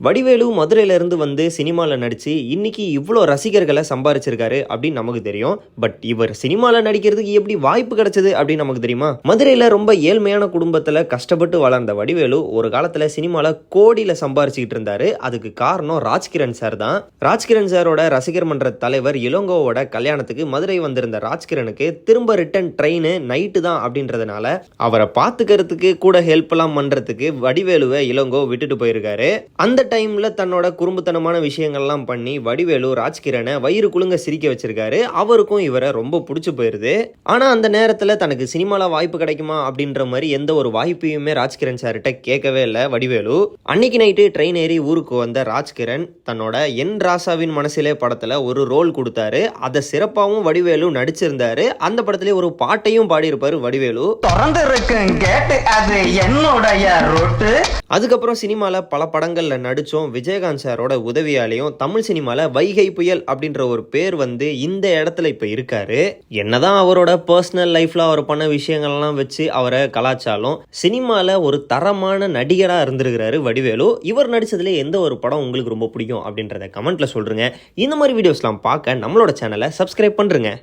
வடிவேலு மதுரையில இருந்து வந்து சினிமாவில் நடிச்சு இன்னைக்கு இவ்வளோ ரசிகர்களை சம்பாரிச்சிருக்காரு அப்படின்னு நமக்கு தெரியும். பட் இவர் சினிமாவில் நடிக்கிறதுக்கு எப்படி வாய்ப்பு கிடைச்சது அப்படின்னு நமக்கு தெரியுமா? மதுரையில் ரொம்ப ஏழ்மையான குடும்பத்தில் கஷ்டப்பட்டு வளர்ந்த வடிவேலு ஒரு காலத்தில் சினிமாவில் கோடியில் சம்பாரிச்சுக்கிட்டு இருந்தாரு. அதுக்கு காரணம் ராஜ்கிரண் சார் தான். ராஜ்கிரண் சாரோட ரசிகர் மன்ற தலைவர் இளங்கோவோட கல்யாணத்துக்கு மதுரை வந்திருந்த ராஜ்கிரனுக்கு திரும்ப ரிட்டர்ன் ட்ரெயின் நைட்டு தான் அப்படின்றதுனால அவரை பார்த்துக்கிறதுக்கு கூட ஹெல்ப் எல்லாம் பண்றதுக்கு வடிவேலுவை இளங்கோ விட்டுட்டு போயிருக்காரு. அந்த டைம்ல தன்னோட குறும்புத்தனமான விஷயங்கள்லாம் பண்ணி வடிவேலு ராஜ்கிரனை வயிறு குலுங்க சிரிக்க வச்சிருக்காரு. அவருக்கும் இவரை ரொம்ப பிடிச்சு போயிருது. ஆனா அந்த நேரத்துல தனக்கு சினிமால வாய்ப்பு கிடைக்குமா அப்படின்ற மாதிரி எந்த ஒரு வாய்ப்பையுமே ராஜ்கிரண் சார்கிட்ட கேட்கவே இல்லை வடிவேலு. அன்னைக்கு நைட்டு ட்ரெயின் ஏறி ஊருக்கு வந்த ராஜ்கிரண் தன்னோட என் ராசாவின் மனசிலே படத்துல ஒரு ரோல் கொடுத்தாரு. அதை சிறப்பாகவும் வடிவேலு நடிச்சிருந்தாரு. அந்த படத்திலே ஒரு பாட்டையும் பாடியிருப்பாரு வடிவேலு. அதுக்கப்புறம் சினிமால பல படங்கள்ல நடிச்சோம். விஜயகாந்த் சாரோட உதவியாலையும் தமிழ் சினிமால வைகை புயல் அப்படின்ற ஒரு பேர் வந்து இந்த இடத்துல இப்ப இருக்காரு. என்னதான் அவரோட பர்சனல் லைஃப்ல அவர் பண்ண விஷயங்கள்லாம் வச்சு அவரை கலாச்சாரம் சினிமால ஒரு தரமான நடிகரா இருந்திருக்கிறாரு வடிவேலு. இவர் நடிச்சதுல எந்த ஒரு படம் உங்களுக்கு ரொம்ப பிடிக்கும் அப்படின்றத கமெண்ட்ல சொல்றீங்க. இந்த மாதிரி வீடியோஸ்லாம் பார்க்க நம்மளோட சேனலை சப்ஸ்கிரைப் பண்றீங்க.